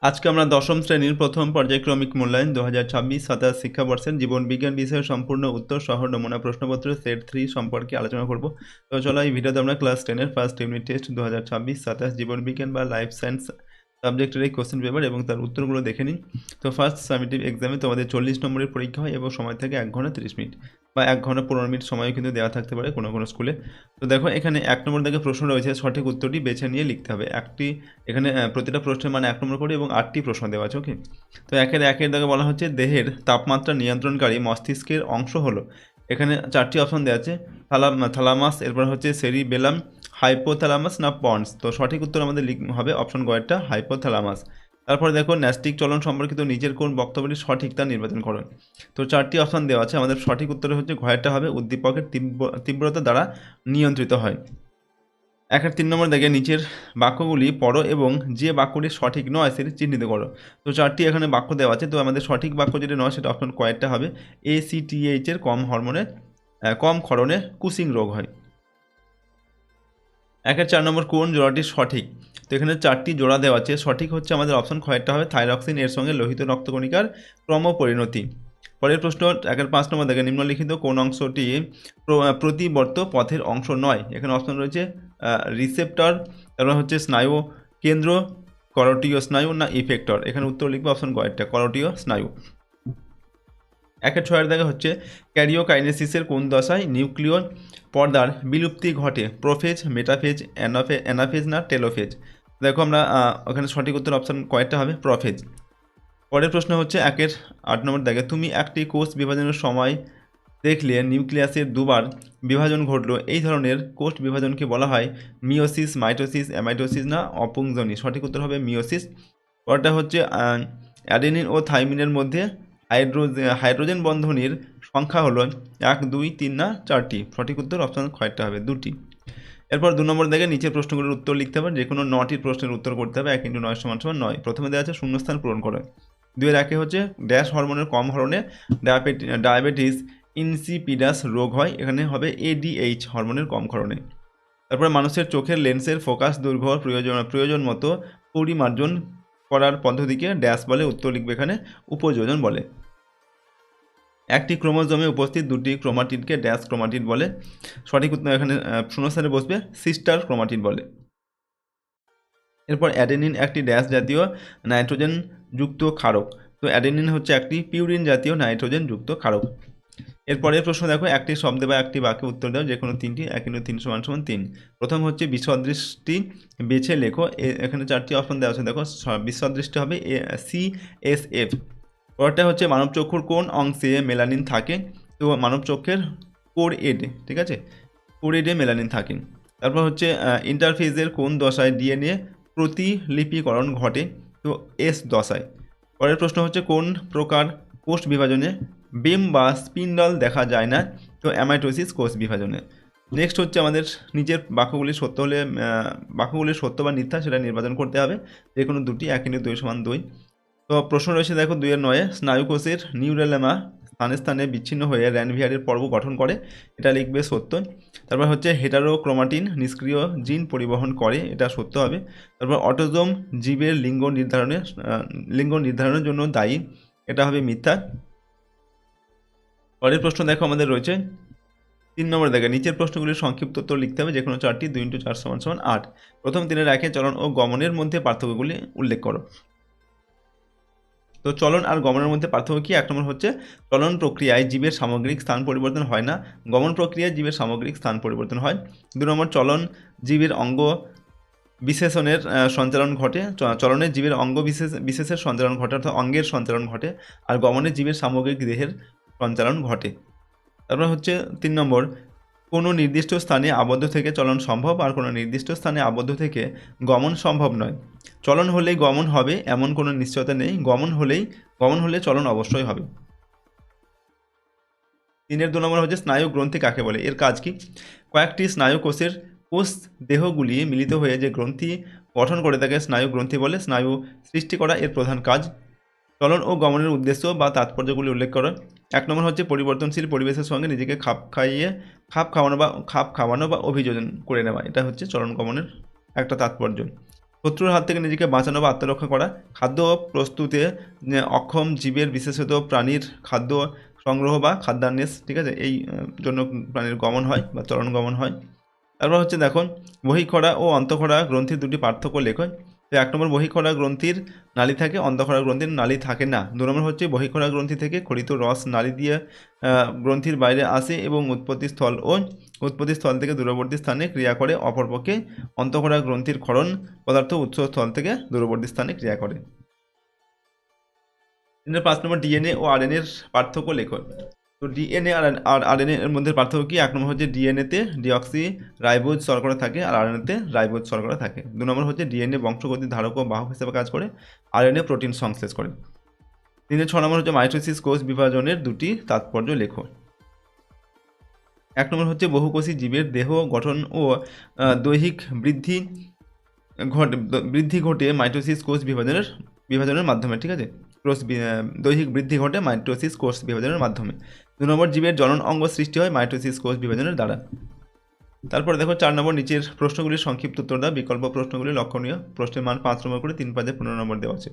আজকে আমরা দশম শ্রেণীর প্রথম পর্যায়ক্রমিক মূল্যায়ন 2026-27 শিক্ষাবর্ষের জীবন বিজ্ঞান বিষয়ের সম্পূর্ণ উত্তর সহ নমুনা প্রশ্নপত্র সেট 3 সম্পর্কে আলোচনা করব। তো চলো এই ভিডিওতে আমরা ক্লাস 10-এর ফার্স্ট ইউনিট টেস্ট 2026-27 জীবন বিজ্ঞান বা লাইফ সায়েন্স সাবজেক্টের এই কোশ্চেন পেপার এবং তার উত্তরগুলো দেখে নিন। তো ফার্স্ট সামেটিভ এক্সামে তোমাদের 40 নম্বরের পরীক্ষা হয় এবং সময় থাকে 1 ঘন্টা 30 মিনিট বা 1 ঘন্টা 15 মিনিট সময় কিন্তু দেওয়া থাকতে পারে কোনো কোনো স্কুলে। তো দেখো এখানে 1 নম্বর থেকে প্রশ্ন রয়েছে, সঠিক উত্তরটি বেছে নিয়ে লিখতে হবে। এখানে প্রতিটা প্রশ্নের মানে 1 নম্বর করে এবং 8টি প্রশ্ন দেওয়া আছে। ওকে, তো একের দাগে বলা হচ্ছে দেহের তাপমাত্রা নিয়ন্ত্রণকারী মস্তিষ্কের অংশ হলো। এখানে 4টি অপশন দেওয়া আছে, থালামাস, এরপর হচ্ছে সেরিবেলাম, হাইপোথ্যালামাস না পন্স। তো সঠিক উত্তর আমাদের হবে অপশন গয়েরটা হাইপোথ্যালামাস। তারপরে দেখো ন্যাস্টিক চলন সম্পর্কিত নিচের কোন বক্তব্যটি সঠিক তা নির্বাচন করো। তো 4টি অপশন দেওয়া আছে, আমাদের সঠিক উত্তর হচ্ছে ঘয়েরটা হবে উদ্দীপকের তীব্রতা দ্বারা নিয়ন্ত্রিত হয়। 3 নম্বর দাগে নিচের বাক্যগুলি পড়ো এবং যে বাক্যটি সঠিক নয় সেটি চিহ্নিত করো। তো 4টি এখানে বাক্য দেওয়া আছে, তো আমাদের সঠিক বাক্য যেটা নয় সেটা অপশন কয়েকটা হবে। ACTH এর কম ক্ষরণে কুসিং রোগ হয়। 4 নম্বর কোন জোড়াটি সঠিক। তো এখানে 4টি জোড়া দেওয়া আছে, সঠিক হচ্ছে আমাদের অপশন খয়েরটা হবে থাইরক্সিন, এর সঙ্গে লোহিত রক্তকণিকার ক্রমপরিণতি। পরের প্রশ্ন 5 নম্বর দেখে নিম্নলিখিত কোন অংশটি প্রতিবর্ত পথের অংশ নয়। এখানে অপশন রয়েছে রিসেপ্টর, তারপর হচ্ছে স্নায়ু কেন্দ্র, করোটীয় স্নায়ু না ইফেক্টর। এখানে উত্তর লিখবে অপশন গয়েরটা করোটীয় স্নায়ু। 6 দেখা হচ্ছে ক্যারিওকাইনেসিসের কোন দশায় নিউক্লিয় পর্দার বিলুপ্তি ঘটে, প্রোফেজ, মেটাফেজ, অ্যানাফেজ না টেলোফেজ। দেখো আমরা ওখানে সঠিক উত্তর অপশন কয়েকটা হবে প্রোফেজ। পরের প্রশ্ন হচ্ছে 8 নম্বর দেখে তুমি একটি কোষ বিভাজনের সময় দেখলে নিউক্লিয়াসের দুবার বিভাজন ঘটলো, এই ধরনের কোষ বিভাজনকে বলা হয় মিওসিস, মাইটোসিস, অ্যামাইটোসিস না অপুংজনি। সঠিক উত্তর হবে মিওসিস। পরটা হচ্ছে অ্যাডেনিন ও থাইমিনের মধ্যে হাইড্রোজেন বন্ধনীর সংখ্যা হলো 1, 2, 3 না 4টি। সঠিক উত্তর অপশন কয়েকটা হবে 2টি। এরপর 2 নম্বর দেখে নিচের প্রশ্নগুলোর উত্তর লিখতে হবে, যে কোনো 9টির প্রশ্নের উত্তর করতে হবে। 1 × 9 = 9। প্রথমে দেওয়া আছে শূন্যস্থান পূরণ করে। 2-1 হচ্ছে ড্যাশ হরমোনের কম হরণে ডায়াবেটিস ইনসিপিডাস রোগ হয়। এখানে হবে ADH হরমোনের কম ক্ষরণে। তারপরে মানুষের চোখের লেন্সের ফোকাস দৈর্ঘ্য প্রয়োজন মতো পরিমার্জন করার পদ্ধতিকে ড্যাশ বলে। উত্তর লিখবে এখানে উপযোজন বলে। একটি ক্রোমোজোমে উপস্থিত 2টি ক্রোমাটিডকে ড্যাশ ক্রোমাটিড বলে। সঠিক উত্তর এখানে শূন্যস্থানে বসবে সিস্টার ক্রোমাটিড বলে। এরপর অ্যাডেনিন একটি ড্যাশ জাতীয় নাইট্রোজেন যুক্ত ক্ষারক। তো অ্যাডেনিন হচ্ছে একটি পিউরিন জাতীয় নাইট্রোজেন যুক্ত ক্ষারক। এরপরের প্রশ্ন দেখো, একটি শব্দে বা একটি বাক্যে উত্তর দাও, যে কোনো 3টি। 1 × 3 = 3। প্রথম হচ্ছে বিসদৃষ্টি বেছে লেখো। এখানে 4টি অপশন দেওয়া আছে, দেখো বিসদৃষ্টি হবে CSF। পরেরটা হচ্ছে মানব চক্ষুর কোন অংশে মেলানিন থাকে। তো মানব চক্ষের কোরএডে, ঠিক আছে, কোরএডে মেলানিন থাকে। তারপর হচ্ছে ইন্টারফেজের কোন দশায় DNA প্রতিলিপিকরণ ঘটে। তো S দশায়। পরের প্রশ্ন হচ্ছে কোন প্রকার কোষ বিভাজনে বেম বা স্পিন্ডল দেখা যায় না। তো অ্যামাইটোসিস কোষ বিভাজনে। নেক্সট হচ্ছে আমাদের নিচের বাক্যগুলি সত্য বা মিথ্যা সেটা নির্বাচন করতে হবে, যে কোনো 2টি। 1 × 2 = 2। তো প্রশ্ন রয়েছে দেখো 2-9, স্নায়ুকোষের নিউরেলেমা স্থানে স্থানে বিচ্ছিন্ন হয়ে র্যানভিয়ারের পর্ব গঠন করে। এটা লিখবে সত্য। তারপর হচ্ছে হেটারোক্রোমাটিন নিষ্ক্রিয় জিন পরিবহন করে, এটা সত্য হবে। তারপর অটোজোম জীবের লিঙ্গ নির্ধারণের জন্য দায়ী, এটা হবে মিথ্যা। পরের প্রশ্ন দেখো আমাদের রয়েছে 3 নম্বর দেখে নিচের প্রশ্নগুলির সংক্ষিপ্ত উত্তর লিখতে হবে, যে কোনো 4টি। 2 × 4 = 8। প্রথম 3-এর 1 চলন ও গমনের মধ্যে পার্থক্যগুলি উল্লেখ করো। তো চলন আর গমনের মধ্যে পার্থক্য কী। 1 নম্বর হচ্ছে চলন প্রক্রিয়ায় জীবের সামগ্রিক স্থান পরিবর্তন হয় না, গমন প্রক্রিয়ায় জীবের সামগ্রিক স্থান পরিবর্তন হয়। 2 নম্বর চলন জীবের অঙ্গ বিশেষণের সঞ্চালন ঘটে, চলনে জীবের অঙ্গ বিশেষের সঞ্চালন ঘটে, অর্থাৎ অঙ্গের সঞ্চালন ঘটে। আর গমনে জীবের সামগ্রিক দেহের সঞ্চালন ঘটে। তারপর হচ্ছে 3 নম্বর কোনো নির্দিষ্ট স্থানে আবদ্ধ থেকে চলন সম্ভব, আর কোনো নির্দিষ্ট স্থানে আবদ্ধ থেকে গমন সম্ভব নয়। চলন হলেই গমন হবে এমন কোনো নিশ্চয়তা নেই, গমন হলে চলন অবশ্যই হবে। 3-2 নম্বর হচ্ছে স্নায়ু গ্রন্থি কাকে বলে, এর কাজ কি। কয়েকটি স্নায়ু কোষ দেহগুলি মিলিত হয়ে যে গ্রন্থি গঠন করে তাকে স্নায়ু গ্রন্থি বলে। স্নায়ু সৃষ্টি করা এর প্রধান কাজ। চলন ও গমনের উদ্দেশ্য বা তাৎপর্যগুলি উল্লেখ করো। 1 নম্বর হচ্ছে পরিবর্তনশীল পরিবেশের সঙ্গে নিজেকে খাপ খাওয়ানো বা অভিযোজন করে নেওয়া, এটা হচ্ছে চলন গমনের একটা তাৎপর্য। শত্রুর হাত থেকে নিজেকে বাঁচানো বা আত্মরক্ষা করা, খাদ্য প্রস্তুতে অক্ষম জীবের বিশেষত প্রাণীর খাদ্য সংগ্রহ বা খাদ্যান্বেষ, ঠিক আছে, এই জন্য প্রাণীর গমন হয় বা চরণ গমন হয়। তারপর হচ্ছে দেখো বহিঃখরা ও অন্তঃখরা গ্রন্থির দুটি পার্থক্য লেখো। তো 1 নম্বর বহিঃখরা গ্রন্থির নালী থাকে, অন্তঃখরা গ্রন্থির নালী থাকে না। 2 নম্বর হচ্ছে বহিঃখরা গ্রন্থি থেকে খরিত রস নালী দিয়ে গ্রন্থির বাইরে আসে এবং উৎপত্তিস্থল থেকে দূরবর্তী স্থানে ক্রিয়া করে। অপরপক্ষে অন্তঃখরা গ্রন্থির ক্ষরণ পদার্থ উৎসস্থল থেকে দূরবর্তী স্থানে ক্রিয়া করে। 5 নম্বর ডিএনএ ও আরএনএ এর পার্থক্য লেখো। তো ডিএনএ আর আরএনএ এর মধ্যে পার্থক্য কি? 1 নম্বর হচ্ছে ডিএনএতে ডিঅক্সি রাইবোজ শর্করা থাকে আর আরএনএতে রাইবোজ শর্করা থাকে। 2 নম্বর হচ্ছে ডিএনএ বংশগতির ধারক ও বাহক হিসেবে কাজ করে, আরএনএ প্রোটিন সংশ্লেষ করে। 6 নম্বর হচ্ছে মাইটোসিস কোষ বিভাজনের দুটি তাৎপর্য লেখো। 1 নম্বর হচ্ছে বহুকোষী জীবের দেহ গঠন ও দৈহিক বৃদ্ধি ঘটে মাইটোসিস কোষ বিভাজনের মাধ্যমে, ঠিক আছে, দৈহিক বৃদ্ধি ঘটে মাইটোসিস কোষ বিভাজনের মাধ্যমে। 2 নম্বর জীবের জনন অঙ্গ সৃষ্টি হয় মাইটোসিস কোষ বিভাজনের দ্বারা। তারপরে দেখো 4 নম্বর নিচের প্রশ্নগুলির সংক্ষিপ্ত উত্তর দাও। বিকল্প প্রশ্নগুলি লক্ষণীয়। প্রশ্নের মান 5 নম্বর করে 3 পাঁচে 15 নম্বর দেওয়া আছে।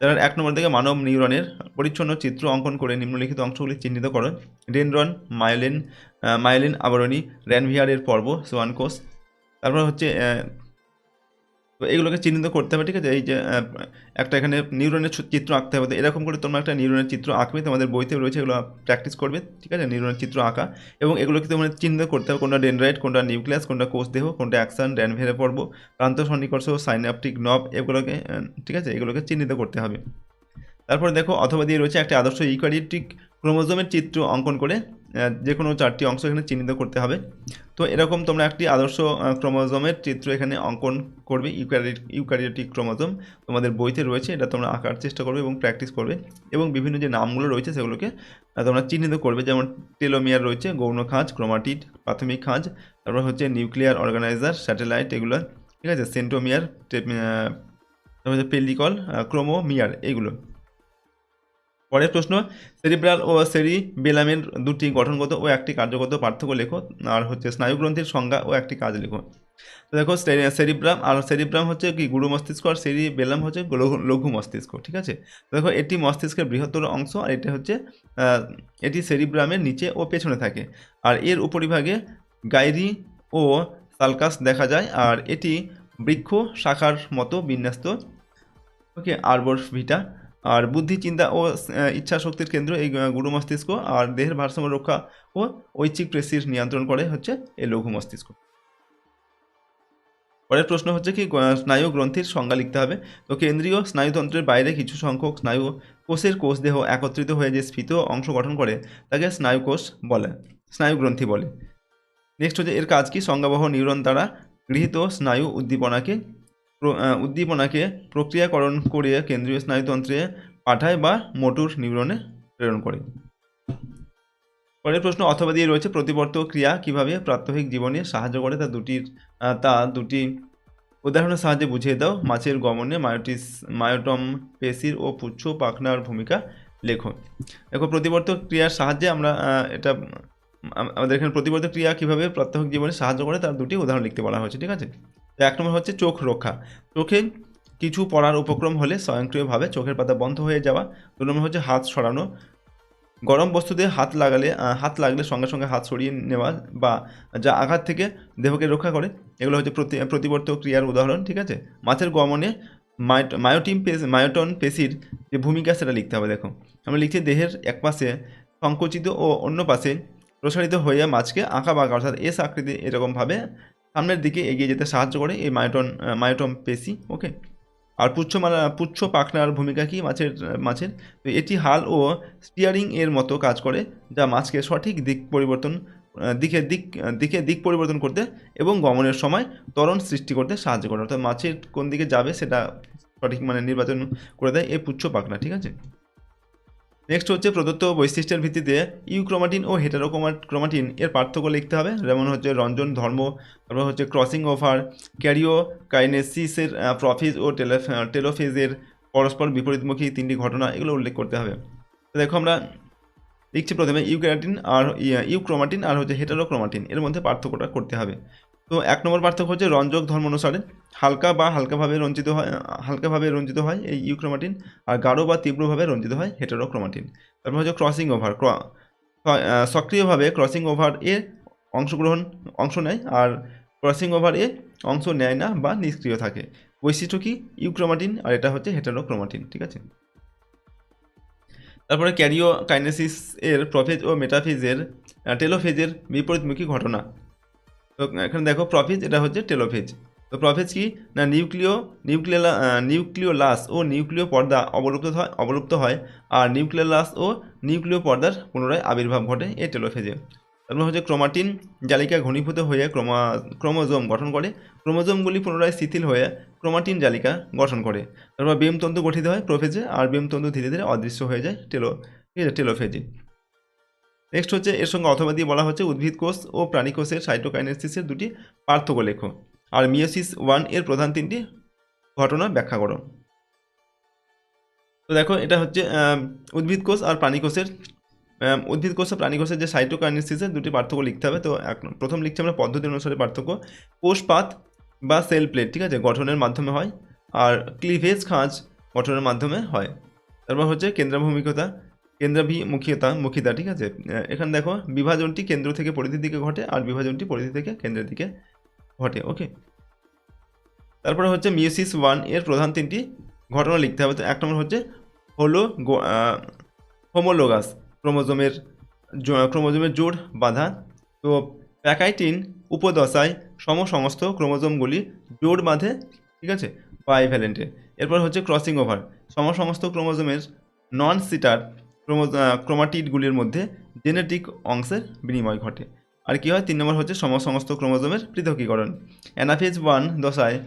যারা 1 নম্বর থেকে মানব নিউরনের পরিচ্ছন্ন চিত্র অঙ্কন করে নিম্নলিখিত অংশগুলি চিহ্নিত করো। ডেনড্রন, মাইলিন আবরণী, র্যানভিয়ারের পর্ব, সোয়ান কোষ। তারপর হচ্ছে তো এগুলোকে চিহ্নিত করতে হবে, ঠিক আছে। এই যে একটা এখানে নিউরনের চিত্র আঁকতে হবে, তো এরকম করে তোমরা একটা নিউরনের চিত্র আঁকবে, তোমাদের বইতে রয়েছে, এগুলো প্র্যাকটিস করবে, ঠিক আছে, নিউরনের চিত্র আঁকা। এবং এগুলোকে তোমাদের চিহ্নিত করতে হবে, কোনটা ডেনড্রাইট, কোনটা নিউক্লিয়াস, কোনটা কোষ দেহ, কোনটা অ্যাকশন, র্যানভিয়ারের পর্ব, প্রান্ত সন্নিকর্ষ, সাইন্যাপটিক নব, এগুলোকে ঠিক আছে, এগুলোকে চিহ্নিত করতে হবে। তারপরে দেখো অথবা দিয়ে রয়েছে একটি আদর্শ ইউক্যারিওটিক ক্রোমোজোমের চিত্র অঙ্কন করে যে কোনো 4টি অংশ এখানে চিহ্নিত করতে হবে। তো এরকম তোমরা একটি আদর্শ ক্রোমোজোমের চিত্র এখানে অঙ্কন করবে। ইউক্যারিওটিক ক্রোমোজোম তোমাদের বইতে রয়েছে, এটা তোমরা আঁকার চেষ্টা করবে এবং প্র্যাকটিস করবে, এবং বিভিন্ন যে নামগুলো রয়েছে সেগুলোকে তোমরা চিহ্নিত করবে। যেমন টেলোমিয়ার রয়েছে, গৌণ খাঁজ, ক্রোমাটিড, প্রাথমিক খাঁজ, তারপর হচ্ছে নিউক্লিয়ার অর্গানাইজার, স্যাটেলাইট, এগুলো, ঠিক আছে, সেন্টোমিয়ার, তারপর হচ্ছে পেলিকল, ক্রোমোমিয়ার, এইগুলো। পরের প্রশ্ন, সেরিব্রাল ও সেরিবেলামের দুটি গঠনগত ও একটি কার্যগত পার্থক্য লেখো। আর হচ্ছে স্নায়ুগ্রন্থির সংজ্ঞা ও একটি কাজ লেখো। তো দেখো সেরিব্রাম হচ্ছে কি গুরু মস্তিষ্ক, আর সেরিবেলাম হচ্ছে লঘু মস্তিষ্ক, ঠিক আছে। দেখো এটি মস্তিষ্কের বৃহত্তর অংশ, আর এটা হচ্ছে এটি সেরিব্রামের নিচে ও পেছনে থাকে, আর এর উপরিভাগে গাইরি ও সালকাস দেখা যায়, আর এটি বৃক্ষ শাখার মতো বিন্যস্ত, ওকে, আরবর ভিটা। আর বুদ্ধি, চিন্তা ও ইচ্ছা শক্তির কেন্দ্র এই গুরু মস্তিষ্ক, আর দেহের ভারসাম্য রক্ষা ও ঐচ্ছিক পেশির নিয়ন্ত্রণ করে হচ্ছে এই লঘু মস্তিষ্ক। পরের প্রশ্ন হচ্ছে কি স্নায়ু গ্রন্থির সংজ্ঞা লিখতে হবে। তো কেন্দ্রীয় স্নায়ুতন্ত্রের বাইরে কিছু সংখ্যক স্নায়ু কোষের কোষদেহ একত্রিত হয়ে যে স্ফীত অংশ গঠন করে তাকে স্নায়ু গ্রন্থি বলে। নেক্সট হচ্ছে এর কাজ কি? সংজ্ঞাবহ নিউরন দ্বারা গৃহীত স্নায়ু উদ্দীপনাকে প্রক্রিয়াকরণ করে কেন্দ্রীয় স্নায়ুতন্ত্রে পাঠায় বা মোটর নিউরনে প্রেরণ করে। পরের প্রশ্ন অথবা দিয়ে রয়েছে প্রতিবর্ত ক্রিয়া কিভাবে প্রাত্যহিক জীবনে সাহায্য করে তা দুটি উদাহরণের সাহায্যে বুঝিয়ে দাও। মাছের গমনে মায়োটম পেশির ও পুচ্ছ পাখনার ভূমিকা লেখো। দেখো প্রতিবর্ত ক্রিয়ার সাহায্যে আমাদের এখানে প্রতিবর্ত ক্রিয়া কীভাবে প্রাত্যহিক জীবনে সাহায্য করে তার দুটি উদাহরণ লিখতে বলা হয়েছে, ঠিক আছে। 1 নম্বর হচ্ছে চোখ রক্ষা। চোখে কিছু পড়ার উপক্রম হলে স্বয়ংক্রিয়ভাবে চোখের পাতা বন্ধ হয়ে যাওয়া। 2 নম্বর হচ্ছে হাত সরানো। গরম বস্তুতে হাত লাগলে সঙ্গে সঙ্গে হাত সরিয়ে নেওয়া বা যা আঘাত থেকে দেহকে রক্ষা করে, এগুলো হচ্ছে প্রতিবর্ত ক্রিয়ার উদাহরণ, ঠিক আছে। মাছের গমনে মায়োটন পেশির যে ভূমিকা সেটা লিখতে হবে। দেখো আমরা লিখছি দেহের এক পাশে সংকুচিত ও অন্য পাশে প্রসারিত হয়ে মাছকে আঁকা বাঁকা অর্থাৎ এস আকৃতি এরকমভাবে সামনের দিকে এগিয়ে যেতে সাহায্য করে এই মায়োটম পেশি, ওকে। আর পুচ্ছ পাখনার ভূমিকা কি মাছের? তো এটি হাল ও স্টিয়ারিং এর মতো কাজ করে, যা মাছকে সঠিক দিক পরিবর্তন করতে এবং গমনের সময় ত্বরণ সৃষ্টি করতে সাহায্য করে, অর্থাৎ মাছের কোন দিকে যাবে সেটা সঠিক নির্বাচন করে দেয় এই পুচ্ছ পাখনা, ঠিক আছে। নেক্সট হচ্ছে প্রদত্ত বৈশিষ্ট্যের ভিত্তিতে ইউক্রোমাটিন ও হেটারোক্রোমাটিন এর পার্থক্য লিখতে হবে। যেমন হচ্ছে রঞ্জন ধর্ম, তারপর হচ্ছে ক্রসিং ওভার, ক্যারিওকাইনেসিসের প্রফেজ ও টেলোফেজের পরস্পর বিপরীতমুখী 3টি ঘটনা, এগুলো উল্লেখ করতে হবে। তো দেখো আমরা লিখছি প্রথমে ইউক্রোমাটিন আর হচ্ছে হেটারোক্রোমাটিন এর মধ্যে পার্থক্যটা করতে হবে। তো 1 নম্বর পার্থক্য হচ্ছে রঞ্জক ধর্ম অনুসারে হালকাভাবে রঞ্জিত হয় এই ইউক্রোমাটিন, আর গাঢ় বা তীব্রভাবে রঞ্জিত হয় হেটেরোক্রোমাটিন। তারপর হচ্ছে ক্রসিং ওভার, সক্রিয়ভাবে ক্রসিং ওভার এ অংশ নেয়, আর ক্রসিং ওভার এ অংশ নেয় না বা নিষ্ক্রিয় থাকে। বৈশিষ্ট্য কি? ইউক্রোমাটিন, আর এটা হচ্ছে হেটেরোক্রোমাটিন, ঠিক আছে। তারপরে ক্যারিওকাইনেসিস এর প্রোফেজ ও মেটাফেজের টেলোফেজের বিপরীতমুখী ঘটনা। তো এখানে দেখো প্রোফেজ, এটা হচ্ছে টেলোফেজ। তো প্রোফেজ কি না, নিউক্লিওলাস ও নিউক্লিয় পর্দা অবলুপ্ত হয়, আর নিউক্লিওলাস ও নিউক্লিয় পর্দার পুনরায় আবির্ভাব ঘটে এই টেলোফেজে। তারপর হচ্ছে ক্রোমাটিন জালিকা ঘনীভূত হয়ে ক্রোমোজোম গঠন করে, ক্রোমোজোমগুলি পুনরায় শিথিল হয়ে ক্রোমাটিন জালিকা গঠন করে। তারপর বেমতন্তু গঠিত হয় প্রোফেজে, আর বেমতন্তু ধীরে ধীরে অদৃশ্য হয়ে যায় টেলোফেজে। নেক্সট হচ্ছে এর সঙ্গে অথবা দিয়ে বলা হচ্ছে উদ্ভিদ কোষ ও প্রাণী কোষের সাইটোকাইনেসিসের দুটি পার্থক্য লেখো, আর মিওসিস 1 এর প্রধান তিনটি ঘটনা ব্যাখ্যা করো। তো দেখো এটা হচ্ছে উদ্ভিদ কোষ আর প্রাণী কোষের যে সাইটোকাইনেসিসের দুটি পার্থক্য লিখতে হবে। তো প্রথম লিখছি আমরা পদ্ধতি অনুসারে পার্থক্য। কোষপাত বা সেল প্লেট, ঠিক আছে, গঠনের মাধ্যমে হয়, আর ক্লিভেজ খাঁজ গঠনের মাধ্যমে হয়। তারপর হচ্ছে কেন্দ্রাভিমুখিতা, ঠিক আছে। এখানে দেখো বিভাজনটি কেন্দ্র থেকে পরিধির দিকে ঘটে, আর বিভাজনটি পরিধি থেকে কেন্দ্রের দিকে ঘটে, ওকে। তারপরে হচ্ছে মিওসিস 1 এর প্রধান তিনটি ঘটনা লিখতে হবে। তো এক নম্বর হচ্ছে হোমোলোগাস, ক্রোমোজোমের জোড় বাঁধা। তো প্যাকাইটিন উপদশায় সমস্ত ক্রোমোজোমগুলি জোড় বাঁধে, ঠিক আছে, বাইভ্যালেন্টে। এরপর হচ্ছে ক্রসিং ওভার, সমস্ত ক্রোমোজোমের নন সিটার ক্রোমাটিডগুলির মধ্যে জেনেটিক অংশের বিনিময় ঘটে। আর কি হয়? 3 নম্বর হচ্ছে সমস্ত ক্রোমোজোমের পৃথকীকরণ। অ্যানাফেজ 1 দশায়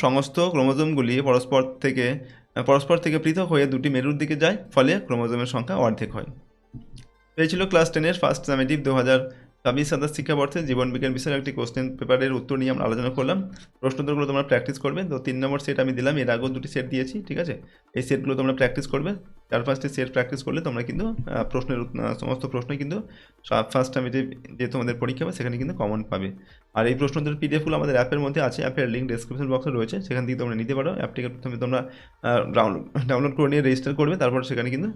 সমস্ত ক্রোমোজোমগুলি পরস্পর থেকে পৃথক হয়ে দুটি মেরুর দিকে যায়, ফলে ক্রোমোজোমের সংখ্যা অর্ধেক হয়। এই ছিল ক্লাস 10-এর ফার্স্ট সামেটিভ 2026-27 শিক্ষাবর্ষে জীবন বিজ্ঞান বিষয়ের একটি কোশ্চেন পেপারের উত্তর নিয়ে আমরা আলোচনা করলাম। প্রশ্নোত্তরগুলো তোমরা প্র্যাকটিস করবে। তো 3 নম্বর সেট আমি দিলাম, এর আগেও 2টি সেট দিয়েছি, ঠিক আছে। এই সেটগুলো তোমরা প্র্যাকটিস করবে। 4-5টি সেট প্র্যাকটিস করলে তোমরা কিন্তু সমস্ত প্রশ্নই কিন্তু ফার্স্ট সামেটিভ যে তোমাদের পরীক্ষা হবে সেখানে কিন্তু কমন পাবে। আর এই প্রশ্নোত্তর পিডিএফগুলো আমাদের অ্যাপের মধ্যে আছে, অ্যাপের লিঙ্ক ডেসক্রিপশন বক্সে রয়েছে, সেখান থেকে তোমরা নিতে পারো। অ্যাপটিকে প্রথমে তোমরা ডাউনলোড করে নিয়ে রেজিস্টার করবে, তারপর সেখানে কিন্তু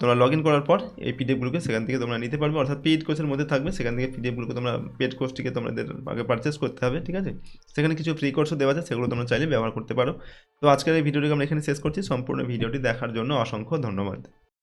তোমরা লগ ইন করার পর এই পিডিএফগুলোকে সেখান থেকে তোমরা নিতে পারবে, অর্থাৎ পেইড কোর্সের মধ্যে থাকবে। সেখান থেকে পিডিএফগুলোকে তোমরা পেইড কোর্সটিকে তোমাদের আগে পারচেস করতে হবে, ঠিক আছে। সেখানে কিছু ফ্রি কোর্সও দেওয়া আছে, সেগুলো তোমরা চাইলে ব্যবহার করতে পারো। তো আজকের এই ভিডিওটিকে আমরা এখানে শেষ করছি। সম্পূর্ণ ভিডিওটি দেখার জন্য অসংখ্য ধন্যবাদ।